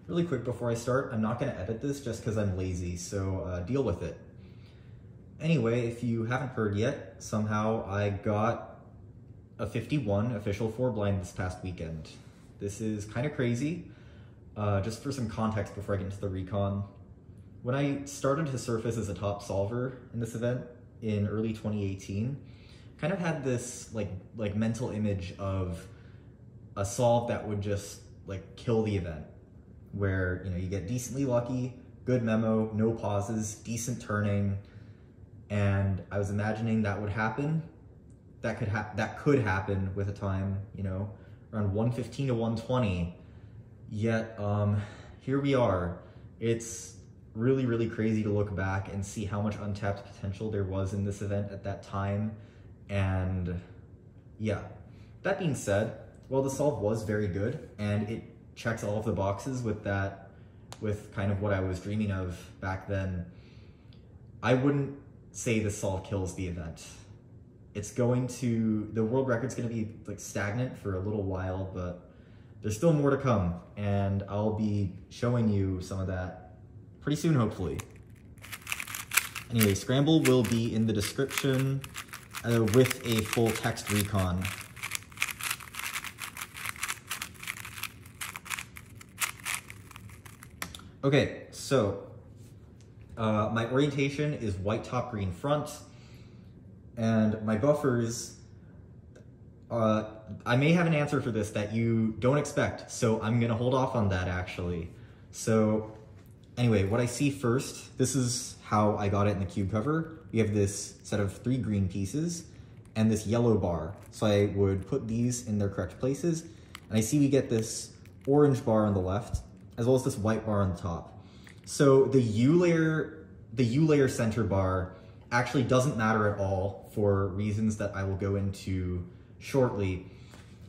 Really quick before I start, I'm not going to edit this just because I'm lazy, so deal with it. Anyway, if you haven't heard yet, somehow I got a 51 official 4 blind this past weekend. This is kind of crazy. Just for some context before I get into the recon. When I started to surface as a top solver in this event in early 2018, kind of had this like mental image of a solve that would just like kill the event, where you get decently lucky, good memo, no pauses, decent turning, and I was imagining that would happen. That could happen with a time, around 115 to 120. Yet here we are. It's really, really crazy to look back and see how much untapped potential there was in this event at that time. And yeah, that being said, well, the solve was very good and it checks all of the boxes with kind of what I was dreaming of back then. I wouldn't say the solve kills the event. The world record's going to be like stagnant for a little while, but there's still more to come, and I'll be showing you some of that pretty soon, hopefully. Anyway, Scramble will be in the description with a full text recon. Okay, so my orientation is white top, green front, and my buffers, I may have an answer for this that you don't expect, so I'm gonna hold off on that actually. So anyway, what I see first, this is how I got it in the cube cover. We have this set of 3 green pieces and this yellow bar. So I would put these in their correct places, and I see we get this orange bar on the left, as well as this white bar on the top. So the U layer center bar actually doesn't matter at all for reasons that I will go into shortly,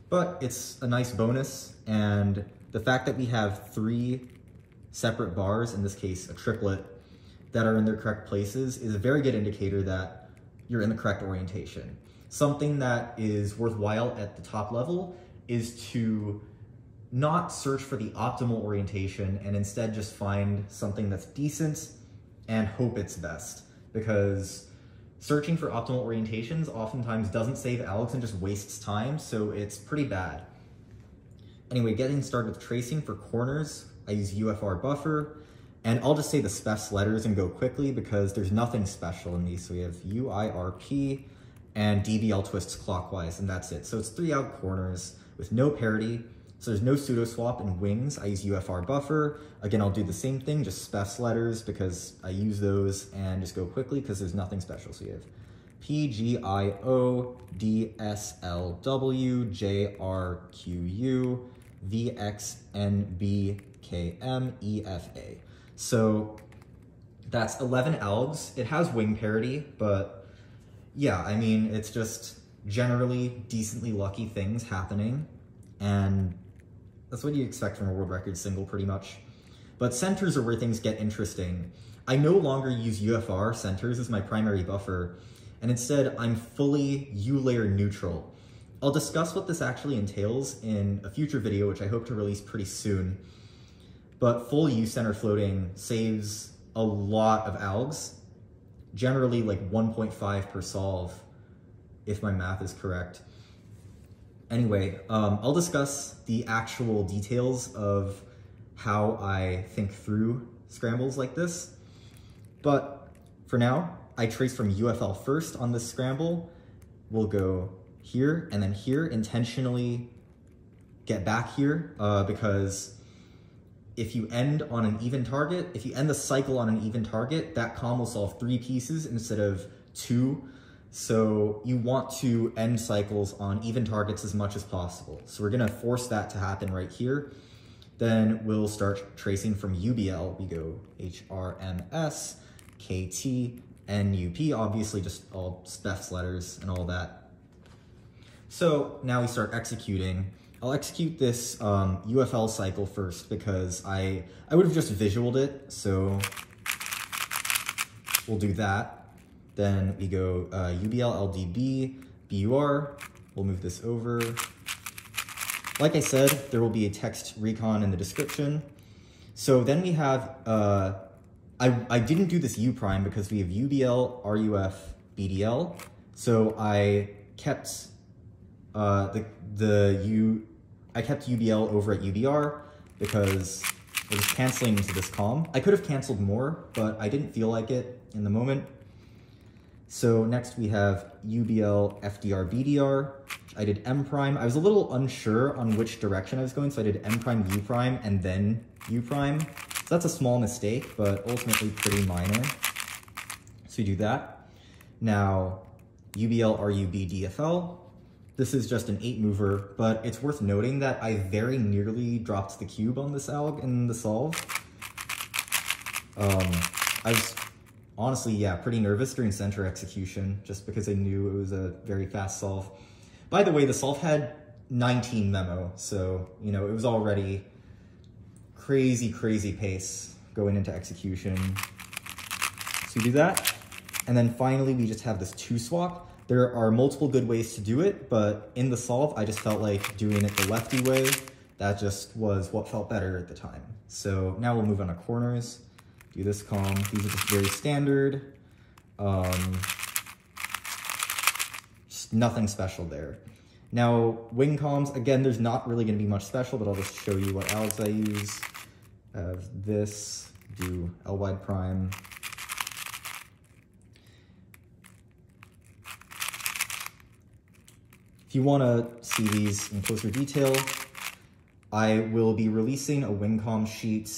but it's a nice bonus, and the fact that we have 3 separate bars, in this case a triplet, that are in their correct places is a very good indicator that you're in the correct orientation. Something that is worthwhile at the top level is to not search for the optimal orientation and instead just find something that's decent and hope it's best, because searching for optimal orientations oftentimes doesn't save Alex and just wastes time, so it's pretty bad. Anyway, getting started with tracing for corners, I use UFR buffer, and I'll just say the specs letters and go quickly because there's nothing special in these. So we have UIRP and DBL twists clockwise, and that's it. So it's 3 out corners with no parity. So there's no pseudo swap in wings. I use UFR buffer. Again, I'll do the same thing, just specs letters because I use those, and just go quickly because there's nothing special. So you have PGIO, DSLW, JRQU, VXNB, KM, EFA. So that's 11 algs. It has wing parity, but yeah, I mean, it's just generally decently lucky things happening, and that's what you expect from a world record single pretty much. But centers are where things get interesting. I no longer use UFR centers as my primary buffer, and instead I'm fully U-layer neutral. I'll discuss what this actually entails in a future video, which I hope to release pretty soon. But full U-center floating saves a lot of algs, generally like 1.5 per solve, if my math is correct. Anyway, I'll discuss the actual details of how I think through scrambles like this. But for now, I trace from UFL first on this scramble. We'll go here and then here, intentionally get back here because if you end on an even target, if you end the cycle on an even target, that comm will solve 3 pieces instead of 2. So you want to end cycles on even targets as much as possible. So we're gonna force that to happen right here. Then we'll start tracing from UBL. We go HRMS, KT, NUP, obviously just all specs letters and all that. So now we start executing. I'll execute this UFL cycle first because I would have just visualed it, so we'll do that. Then we go UBL, LDB, BUR. We'll move this over. Like I said, there will be a text recon in the description. So then we have, I didn't do this U prime because we have UBL, RUF, BDL. So I kept I kept UBL over at UBR because it was canceling into this comm. I could have canceled more, but I didn't feel like it in the moment. So next we have UBL, FDR, BDR. I did M prime. I was a little unsure on which direction I was going, so I did M prime, U prime, and then U prime. So that's a small mistake, but ultimately pretty minor. So you do that. Now, UBL, RUB, DFL. This is just an 8 mover, but it's worth noting that I very nearly dropped the cube on this alg in the solve. I was honestly, yeah, pretty nervous during center execution just because I knew it was a very fast solve. By the way, the solve had 19 memo, so, you know, it was already crazy, crazy pace going into execution. So you do that. And then finally, we just have this 2 swap. There are multiple good ways to do it, but in the solve, I just felt like doing it the lefty way. That just was what felt better at the time. So now we'll move on to corners. Do this comm. These are just very standard. Just nothing special there. Now, wing comms, again, there's not really going to be much special, but I'll just show you what algs I use. I have this, do L wide prime. If you want to see these in closer detail, I will be releasing a wing comm sheet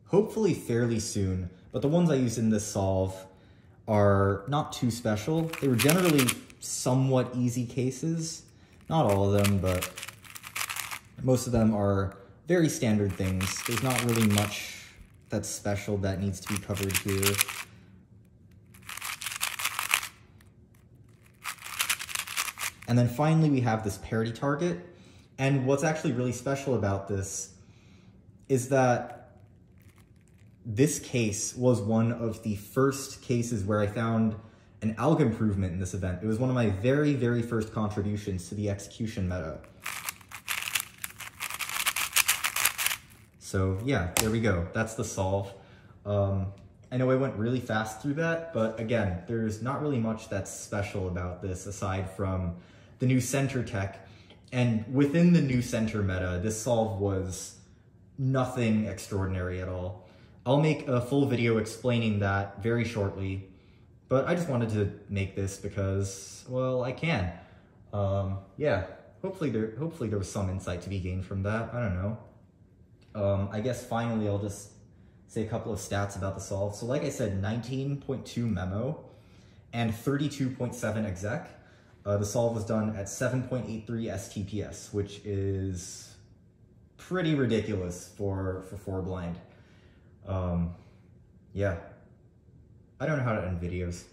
hopefully fairly soon, but the ones I used in this solve are not too special. They were generally somewhat easy cases. Not all of them, but most of them are very standard things. There's not really much that's special that needs to be covered here. And then finally, we have this parity target. And what's actually really special about this is that this case was one of the first cases where I found an alg improvement in this event. It was one of my very, very first contributions to the execution meta. So yeah, there we go. That's the solve. I know I went really fast through that, but again, there's not really much that's special about this aside from the new center tech. And within the new center meta, this solve was nothing extraordinary at all. I'll make a full video explaining that very shortly, but I just wanted to make this because, well, I can. Yeah, hopefully there was some insight to be gained from that. I don't know. I guess finally I'll just say a couple of stats about the solve. So like I said, 19.2 memo and 32.7 exec. The solve was done at 7.83 STPS, which is pretty ridiculous for 4 blind. Yeah, I don't know how to end videos.